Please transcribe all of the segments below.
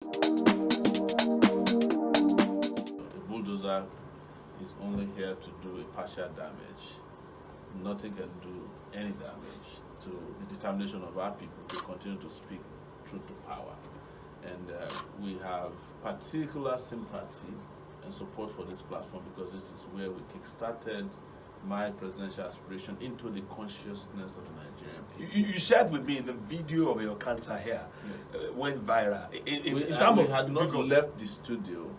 A bulldozer is only here to do a partial damage. Nothing can do any damage to the determination of our people to continue to speak truth to power. And we have particular sympathy and support for this platform because this is where we kickstarted my presidential aspiration into the consciousness of the Nigerian people. You shared with me the video of your cancer here. Yes. Went viral. We had not left the studio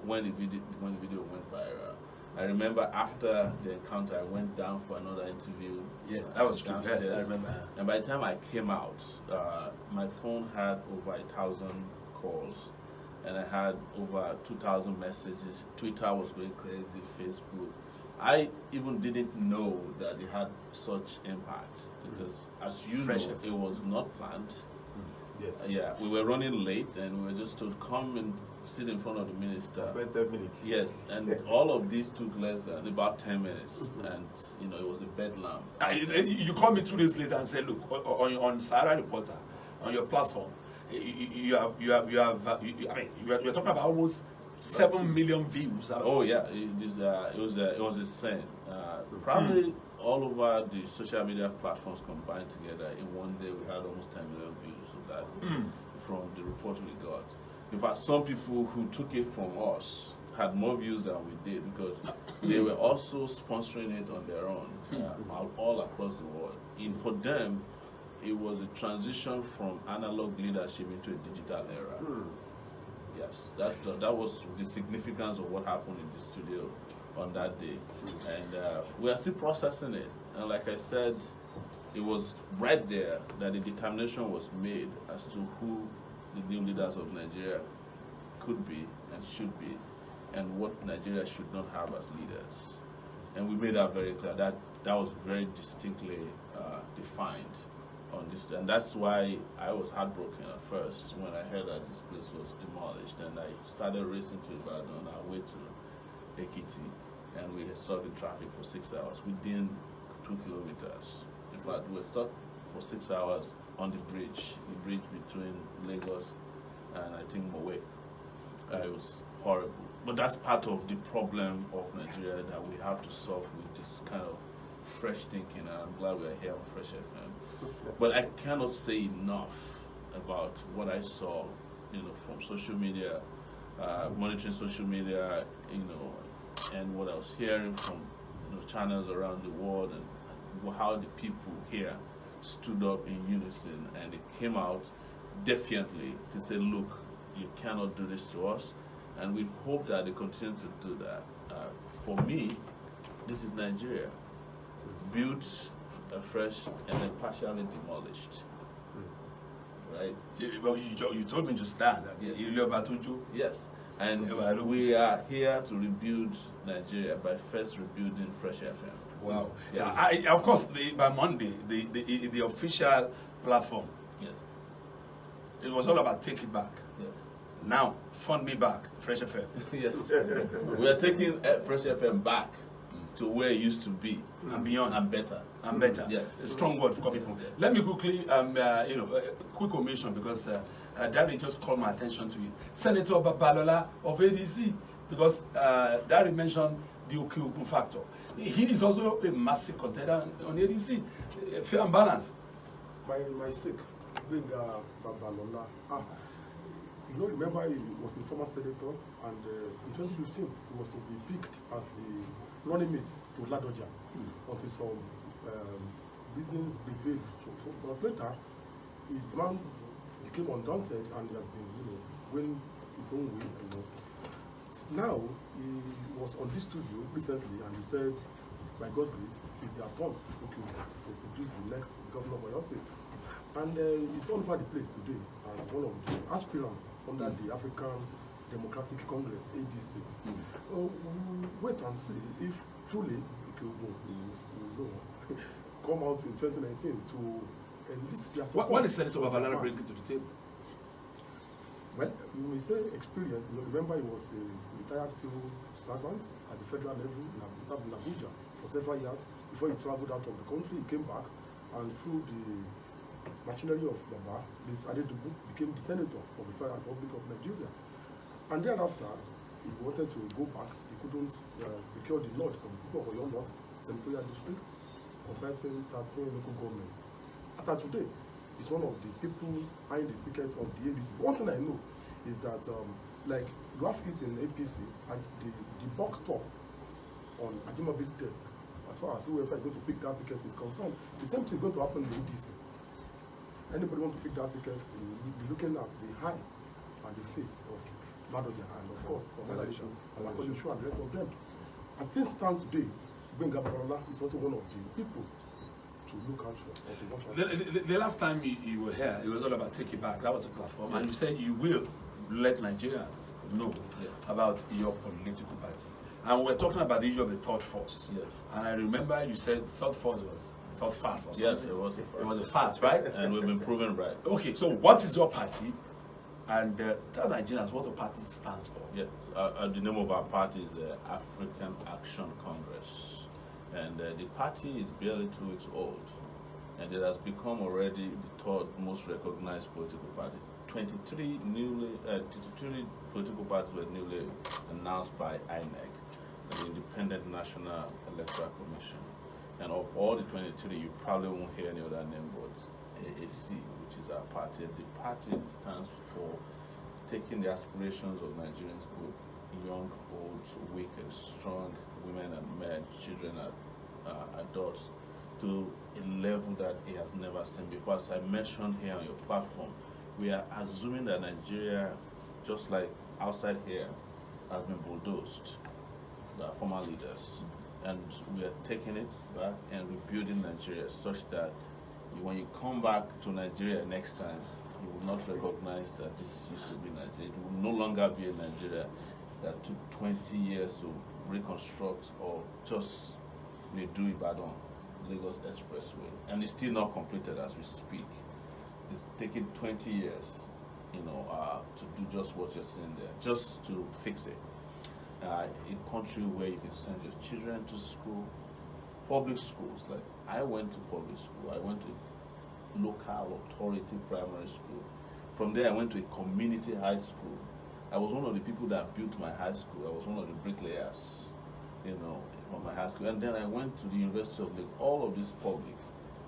when the video went viral. I remember after the encounter, I went down for another interview. Yeah, that was true. Downstairs. Yes, I remember. And by the time I came out, my phone had over 1,000 calls, and I had over 2,000 messages. Twitter was going crazy, Facebook. I even didn't know that it had such impact because, as you know, it was not planned. Yes. Yeah, we were running late, and we were just told, come and sit in front of the minister. Spent 10 minutes. Yes, and all of these took less than about 10 minutes, and it was a bedlam. You called me 2 days later and said, look, on Sahara Reporter, on your platform, you're talking about almost 7 million views. Oh yeah, it was insane. Probably all over the social media platforms combined together in one day, we had almost 10 million views of that from the report we got. In fact, some people who took it from us had more views than we did because they were also sponsoring it on their own all across the world. And for them, it was a transition from analog leadership into a digital era. Yes, that was the significance of what happened in the studio on that day. And we are still processing it. And like I said, it was right there that the determination was made as to who the new leaders of Nigeria could be and should be, and what Nigeria should not have as leaders. And we made that very clear. That was very distinctly defined on this, and that's why I was heartbroken at first when I heard that this place was demolished, and I started racing to Ibadan on our way to Ekiti, and we had stuck in traffic for 6 hours within 2 kilometers. In fact, we were stuck for 6 hours on the bridge between Lagos and I think Mowe. It was horrible. But that's part of the problem of Nigeria that we have to solve with this kind of fresh thinking, and I'm glad we're here on Fresh FM. But I cannot say enough about what I saw, from social media, monitoring social media, and what I was hearing from channels around the world, and how the people here stood up in unison, and they came out defiantly to say, look, you cannot do this to us, and we hope that they continue to do that. For me, this is Nigeria, built afresh and then partially demolished. Right? Well, you told me just that yes, and we are here to rebuild Nigeria by first rebuilding Fresh FM. Wow. Yes. Of course, by Monday, the official platform, Yes. it was all about take it back. Yes. Now, fund me back, Fresh FM. Yes. We are taking Fresh FM back to where it used to be. And beyond. And better. And better. Yes. A strong word for people. Yes. Let me quickly, a quick omission because Daddy just called my attention to it. Senator Babalola of ADC, because Daddy mentioned the Okiokun factor. He is also a massive contender on ADC. Fair and balanced. My sake, being Babalola. Remember he was a former senator, and in 2015 he was to be picked as the running mate to Ladoja until some business prevailed. But later, the man became undaunted and he has been, going his own way. Now he was on this studio recently, and he said, by God's grace, it is their turn to produce the next governor of Oyo State. And he's all over the place today as one of the aspirants under the African Democratic Congress, ADC. We'll wait and see if truly will come out in 2019 to enlist their support. What is Senator Babalola bringing to the table? Well, you may say experience. Remember, he was a retired civil servant at the federal level. He served in Abuja for several years before he traveled out of the country. He came back, and through the machinery of Baba, late Adedubu, became the senator of the Federal Republic of Nigeria. And thereafter, he wanted to go back. He couldn't secure the nod from the people of Oyo North, senatorial districts, comprising 13 local governments. As of today, he's one of the people behind the ticket of the ADC. One thing I know is that, like, you have it in APC, and the box top on Ajimabi's desk, as far as whoever is going to pick that ticket is concerned, the same thing is going to happen in the ADC. Anybody want to pick that ticket, you will be looking at the high and the face of Madoja, and of course, Demolition, and Akolishu, and the rest of them. As things stand today, Gbenga Babalola is also one of the people to look out for, or to watch out. The last time you were here, it was all about Take It Back. That was the platform, and you said you will let Nigerians know about your political party. And we were talking about the issue of the third force. Yes. And I remember you said third force was third fast or something. Yes, it was a fast. It was a fast, right? And we've been proven right. Okay, so what is your party? And tell Nigerians what the party stands for. Yes, the name of our party is African Action Congress. And the party is barely 2 weeks old. And it has become already the third most recognized political party. 23 political parties were newly announced by INEC, the Independent National Electoral Commission. And of all the 23, you probably won't hear any other name but AAC, which is our party. The party stands for taking the aspirations of Nigerians, both young, old, weak and strong, women and men, children and adults, to a level that it has never seen before. As I mentioned here on your platform, we are assuming that Nigeria, just like outside here, has been bulldozed by former leaders. And we are taking it back and rebuilding Nigeria such that when you come back to Nigeria next time, you will not recognize that this used to be Nigeria. It will no longer be a Nigeria that took 20 years to reconstruct or just redo Ibadan, Lagos Expressway. And it's still not completed as we speak. It's taking 20 years, to do just what you're seeing there, just to fix it. A country where you can send your children to school, public schools. Like, I went to public school. I went to local authority primary school. From there, I went to a community high school. I was one of the people that built my high school. I was one of the bricklayers, from my high school. And then I went to the University of Lagos. All of this public.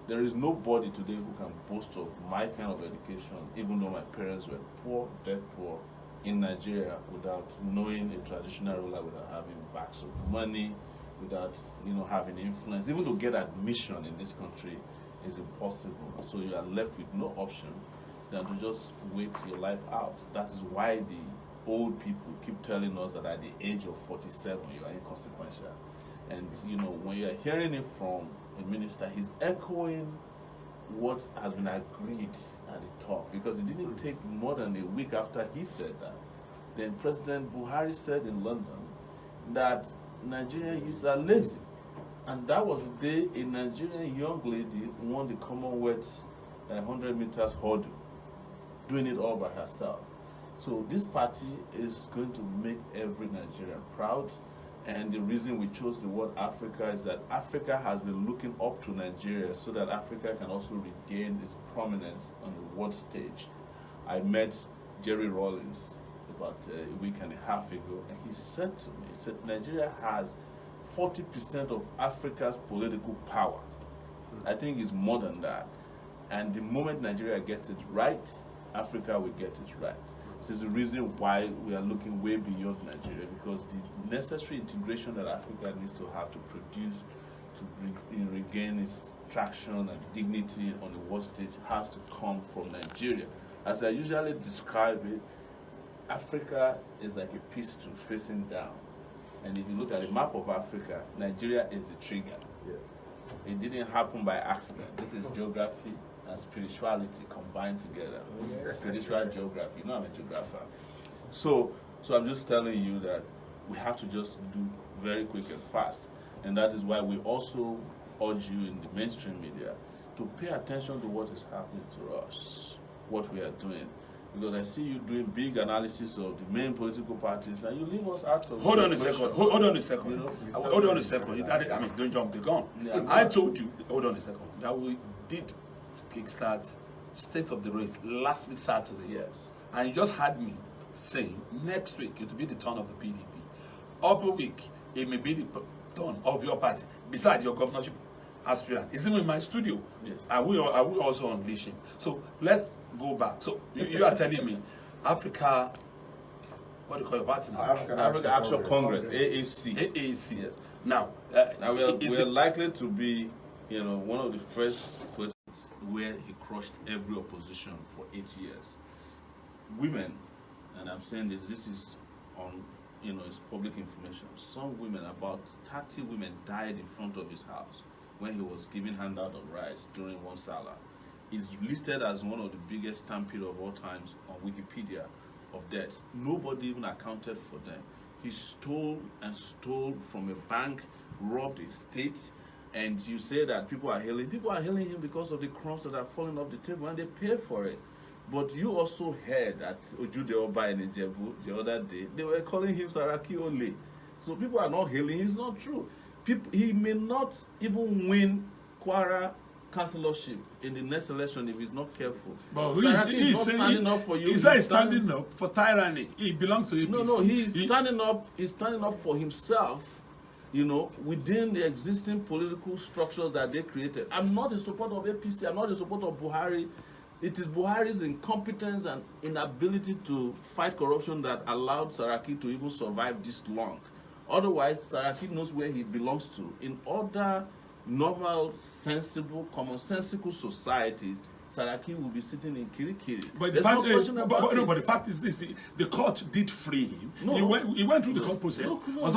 There is nobody today who can boast of my kind of education, even though my parents were poor, dead poor, in Nigeria, without knowing a traditional ruler, without having bags of money, without having influence. Even to get admission in this country is impossible. So you are left with no option than to just wait your life out. That is why the old people keep telling us that at the age of 47 you are inconsequential. And when you are hearing it from a minister, he's echoing what has been agreed at the top, because it didn't take more than a week after he said that. Then President Buhari said in London that Nigerian youths are lazy. And that was the day a Nigerian young lady won the Commonwealth 100 meters hurdle, doing it all by herself. So this party is going to make every Nigerian proud. And the reason we chose the word Africa is that Africa has been looking up to Nigeria so that Africa can also regain its prominence on the world stage. I met Jerry Rawlings about a week and a half ago, and he said to me, Nigeria has 40% of Africa's political power. I think it's more than that. And the moment Nigeria gets it right, Africa will get it right. This is the reason why we are looking way beyond Nigeria, because the necessary integration that Africa needs to have to produce, to regain its traction and dignity on the world stage has to come from Nigeria. As I usually describe it, Africa is like a pistol facing down. And if you look at the map of Africa, Nigeria is a trigger. Yes. It didn't happen by accident. This is geography and spirituality combined together. Yes. Spiritual geography. I'm a geographer. So I'm just telling you that we have to just do very quick and fast. And that is why we also urge you in the mainstream media to pay attention to what is happening to us, what we are doing. Because I see you doing big analysis of the main political parties, and you leave us out of. Hold on a second. Hold on a second. Hold on a second. Don't jump the gun. Yeah, I told you. Hold on a second. That we did kickstart state of the race last week Saturday. Yes. And you just had me saying next week it will be the turn of the PDP. Upper week, it may be the turn of your party, beside your governorship aspirant. Is even in my studio. Yes. Are we also unleashing? So let's go back. So you are telling me Africa, what do you call your party now? African Action Congress, AAC. AAC. Yes. Now, Now we're likely to be, one of the first places where he crushed every opposition for 8 years. Women, and I'm saying this is on, it's public information. Some women, about 30 women, died in front of his house when he was giving handout of rice during one Salah. It's listed as one of the biggest stampede of all times on Wikipedia of deaths. Nobody even accounted for them. He stole from a bank, robbed a state, and you say that people are hailing. People are hailing him because of the crumbs that are falling off the table, and they pay for it. But you also heard that Ojude Oba in Ijebu the other day, they were calling him Saraki Ole. So people are not hailing. It's not true. He may not even win Kwara councillorship in the next election if he's not careful. But he's not standing up for you. He's standing up for tyranny. He belongs to APC. No, he's standing up. He's standing up for himself. Within the existing political structures that they created. I'm not in support of APC. I'm not in support of Buhari. It is Buhari's incompetence and inability to fight corruption that allowed Saraki to even survive this long. Otherwise, Saraki knows where he belongs to. In other normal, sensible, commonsensical societies, Saraki will be sitting in Kirikiri. But There's no question about it. But the fact is this: the court did free him. He went through the court process. On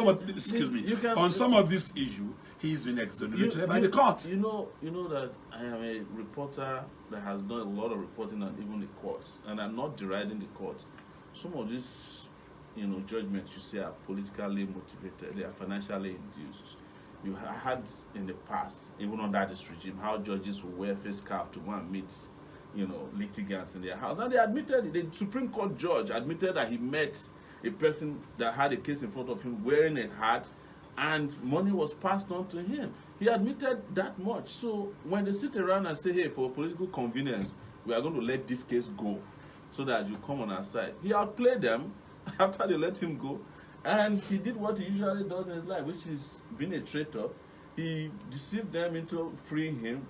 some of this issue, he's been exonerated by the court. You know that I am a reporter that has done a lot of reporting on even the courts, and I'm not deriding the courts. Some of these, judgments you say are politically motivated. They are financially induced. You had in the past, even under this regime, how judges will wear face cap to go and meet, litigants in their house. And they admitted, the Supreme Court judge admitted that he met a person that had a case in front of him wearing a hat, and money was passed on to him. He admitted that much. So when they sit around and say, hey, for political convenience, we are going to let this case go so that you come on our side, he outplayed them after they let him go. And he did what he usually does in his life, which is being a traitor. He deceived them into freeing him.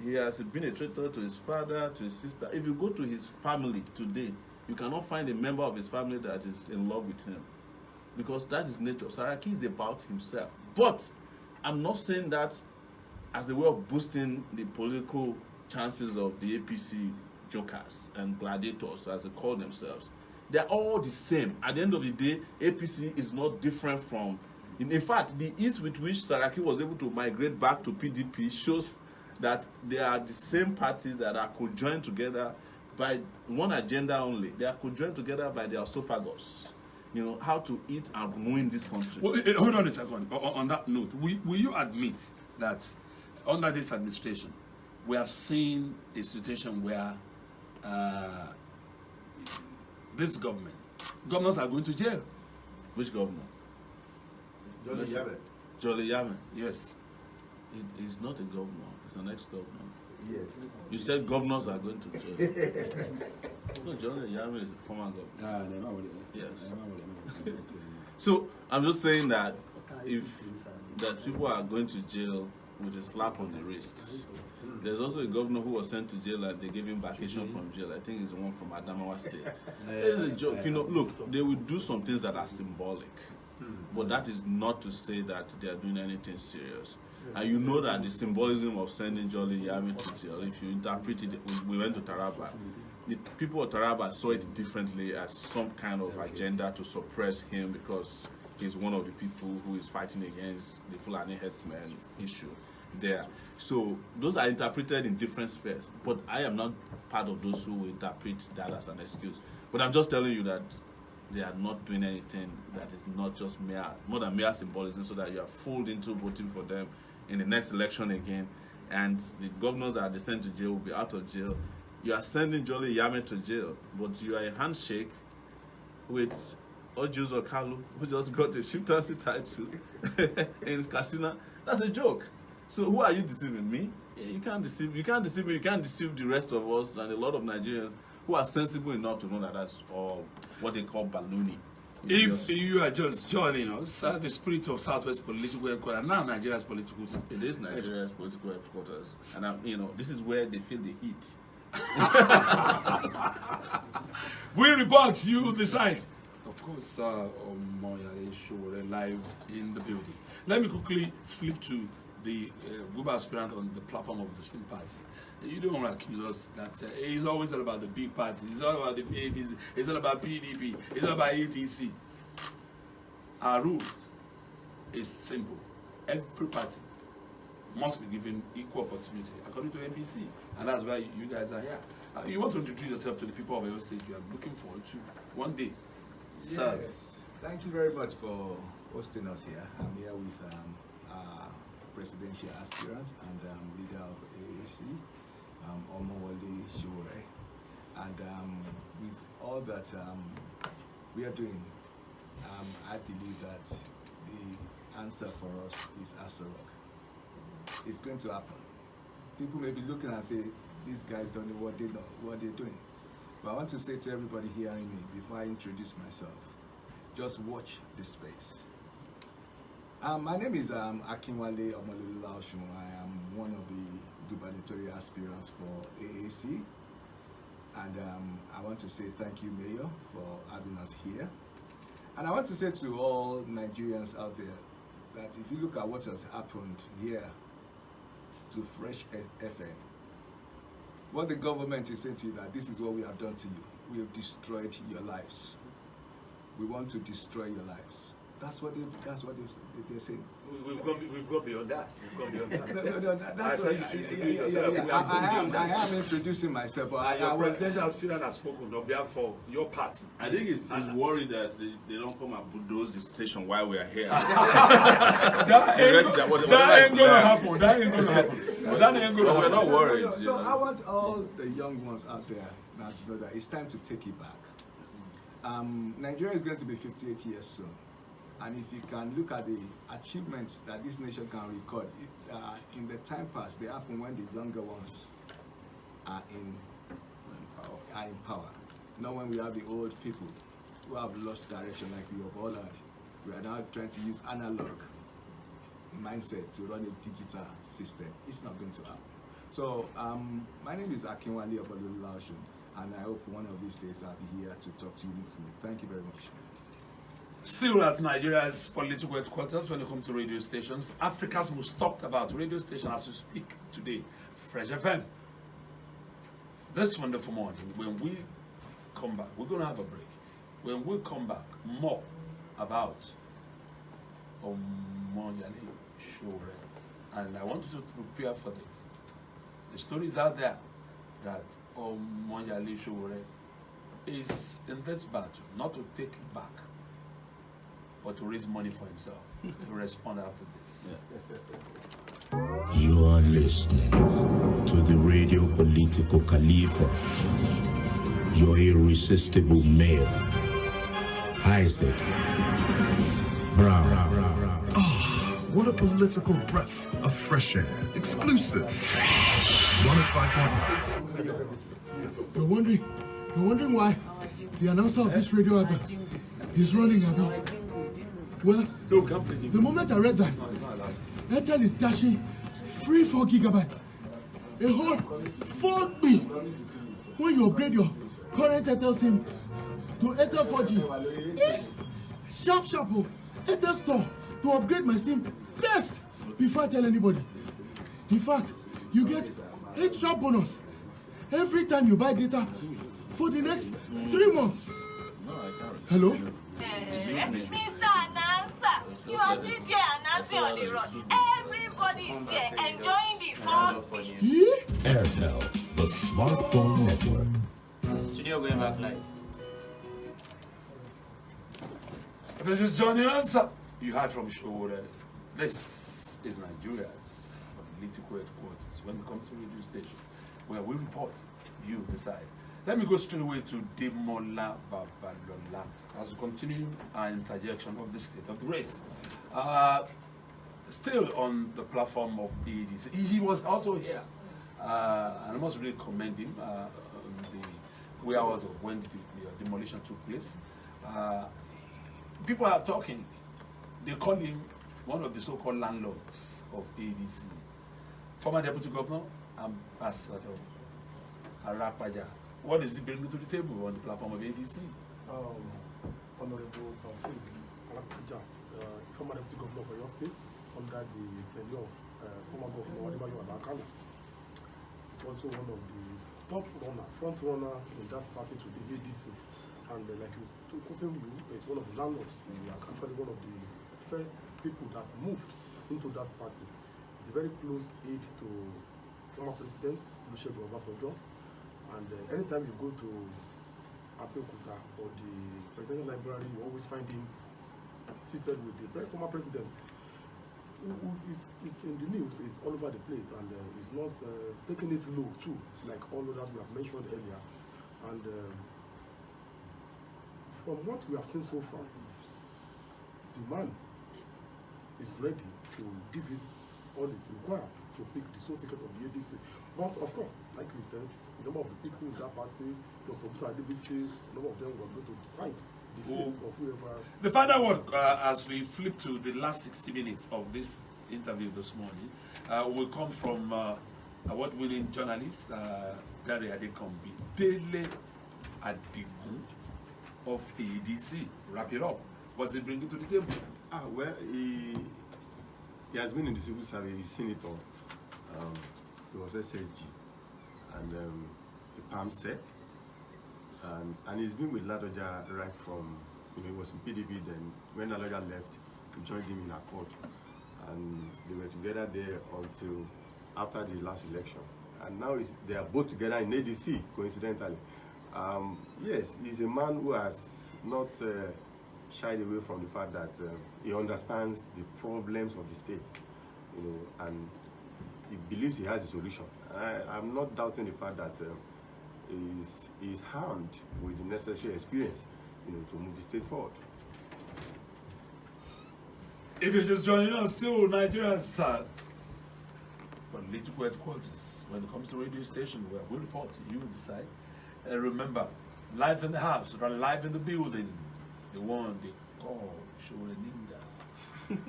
He has been a traitor to his father, to his sister. If you go to his family today, you cannot find a member of his family that is in love with him. Because that's his nature. Saraki is about himself. But I'm not saying that as a way of boosting the political chances of the APC jokers and gladiators, as they call themselves. They're all the same. At the end of the day, APC is not different from... In fact, the ease with which Saraki was able to migrate back to PDP shows that they are the same parties that are conjoined together by one agenda only. They are conjoined together by their esophagus. How to eat and ruin this country. Well, hold on a second. On that note, will you admit that under this administration, we have seen a situation where this governors are going to jail? Which governor? Jolly Yamin. Yes. He's not a governor. He's an ex-governor. Yes. You said governors are going to jail. No, Jolly Yamin is a former governor. Yes. So I'm just saying that that people are going to jail with a slap on the wrist. There's also a governor who was sent to jail and they gave him vacation from jail. I think it's the one from Adamawa State. It's a joke. Look, they will do some things that are symbolic. But that is not to say that they are doing anything serious. And you know that the symbolism of sending Jolly Yami to jail, if you interpret it, we went to Taraba. The people of Taraba saw it differently as some kind of agenda to suppress him because he's one of the people who is fighting against the Fulani headsman issue there. So those are interpreted in different spheres. But I am not part of those who interpret that as an excuse. But I'm just telling you that they are not doing anything that is not just more than mere symbolism, so that you are fooled into voting for them in the next election again. And the governors that they sent to jail will be out of jail. You are sending Jolly Yame to jail, but you are a handshake with Ojus Okalu, who just got a chieftaincy title in Katsina. That's a joke. So who are you deceiving? Me? You can't deceive. You can't deceive me. You can't deceive the rest of us and a lot of Nigerians who are sensible enough to know that that's all what they call ballooning. If you are just joining us, the spirit of Southwest political headquarters, now Nigeria's political. It is Nigeria's political headquarters, and this is where they feel the heat. We report, you decide. Of course, Moyale Sowore live in the building. Let me quickly flip to the Guba aspirant on the platform of the same party. You don't want to accuse us that it's always all about the big parties. It's all about the babies. It's all about PDP. It's all about ADC. Our rule is simple. Every party must be given equal opportunity according to NBC, and that's why you guys are here. You want to introduce yourself to the people of your state you are looking forward to one day. Sir. Yes. Thank you very much for hosting us here. I'm here with our presidential aspirant and leader of AAC, Omowole Sowore. And with all that we are doing, I believe that the answer for us is Aso Rock. It's going to happen. People may be looking and say, these guys don't know what they're doing. But I want to say to everybody hearing me, before I introduce myself, just watch this space. My name is Akinwale Omololashun. I am one of the gubernatorial aspirants for AAC. And I want to say thank you, Mayor, for having us here. And I want to say to all Nigerians out there that if you look at what has happened here to Fresh FM, what the government is saying to you that this is what we have done to you. We have destroyed your lives. We want to destroy your lives. That's what they're saying. We've gone beyond that. I am introducing myself, but your presidential aspirant has spoken on behalf of your party. I think he's worried that they don't come and bulldoze the station while we are here. That ain't gonna happen. But we're not worried. So I want all the young ones out there now to know that it's time to take it back. Nigeria is going to be 58 years soon. And if you can look at the achievements that this nation can record, in the time past, they happen when the younger ones are in power. Not when we have the old people who have lost direction like we have all had. We are now trying to use analog mindset to run a digital system. It's not going to happen. So my name is Akinwale Omololashun, and I hope one of these days I'll be here to talk to you fully. Thank you very much. Still at Nigeria's political headquarters when it comes to radio stations, Africa's most talked about radio station as we speak today, Fresh FM. This wonderful morning, when we come back, we're going to have a break. When we come back, more about Moyale Sowore. And I want you to prepare for this. The story is out there that Moyale Sowore is in this battle, not to take it back, but to raise money for himself. To respond after this. You are listening to the Radio Political Khalifa, your irresistible mayor, Isaac Brown. What a political breath of fresh air. Exclusive. 105.9. You're wondering why the announcer of this radio advert is running about. Well, the moment I read that, Airtel is dashing free 4 gigabytes. A whole 4 B when you upgrade your current Airtel SIM to Airtel 4G. Sharp, Airtel store to upgrade my SIM first before I tell anybody. In fact, you get extra bonus every time you buy data for the next 3 months. Hello? You are this here announcing on the road. Everybody is here enjoying the fun. Airtel, the smartphone network. Studio going back live. This is joining us. You heard from Sowore. This is Nigeria's political headquarters when it comes to radio station, where we report, you decide. Let me go straight away to Demola Babalola as we continue our interjection of the state of the race. Still on the platform of ADC. He was also here And I must really commend him on the wee hours of when the demolition took place. People are talking. They call him one of the so-called landlords of ADC. Former Deputy Governor, Ambassador Arapaja. What is he bringing to the table on the platform of ADC? Honorable Taufik Arapaja, former Deputy Governor of your state, under the tenure of former Governor Adebayo Alakana. He's also one of the front runner in that party to the ADC. And like he was quoting you, is one of the landlords. He is actually one of the first people that moved into that party. It's a very close aide to former President Olusegun Obasanjo. And anytime you go to Abeokuta or the Presidential Library, you always find him seated with the very former president. Who is in the news, is all over the place, and is not taking it low too, like all others we have mentioned earlier. And from what we have seen so far, the man is ready to give it all it requires to pick the sole ticket of the ADC. But of course, like we said, a number of the people in that party, Dr. Buta ADBC, a number of them were going to decide the fate of whoever. The final word, as we flip to the last 60 minutes of this interview this morning, will come from award-winning journalist Dare Adekombi, Dele Adigun of ADC. Wrap it up. What's he bringing to the table? Well, he has been in the civil service. He's senator. He was SSG and a PAMSEC. And he's been with Ladoja right from, he was in PDP then. When Ladoja left, he joined him in Accord. And they were together there until after the last election. And now they are both together in ADC, coincidentally. Yes, he's a man who has not shied away from the fact that he understands the problems of the state, and he believes he has a solution. I'm not doubting the fact that he's armed with the necessary experience, to move the state forward. If you're just joining us, still Nigeria's political headquarters. When it comes to radio station, where we report, you will decide. Remember, live in the house, or live in the building, the one they call Sowore Ninja.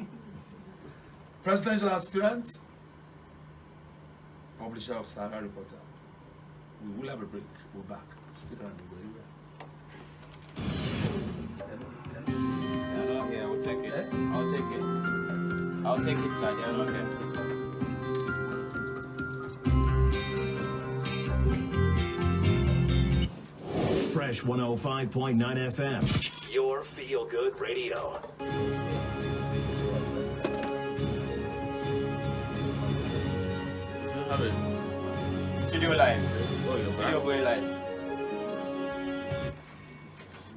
Presidential aspirant, publisher of Sahara Reporter. We will have a break. We're back. Stick around They're not here. We'll take it. Eh? I'll take it. I'll take it, sir. They're not here. Fresh 105.9 FM, your feel-good radio. Studio live. Studio going live.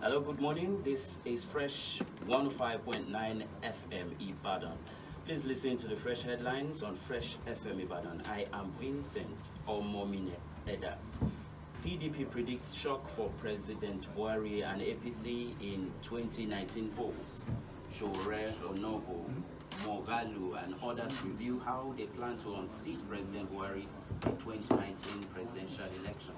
Hello, good morning. This is Fresh 105.9 FM Ibadan. Please listen to the fresh headlines on Fresh FM Ibadan. I am Vincent Omomine Eda. PDP predicts shock for President Buhari and APC in 2019 polls. Sowore, Onovo, Mogalu and others review how they plan to unseat President Buhari in 2019 presidential election.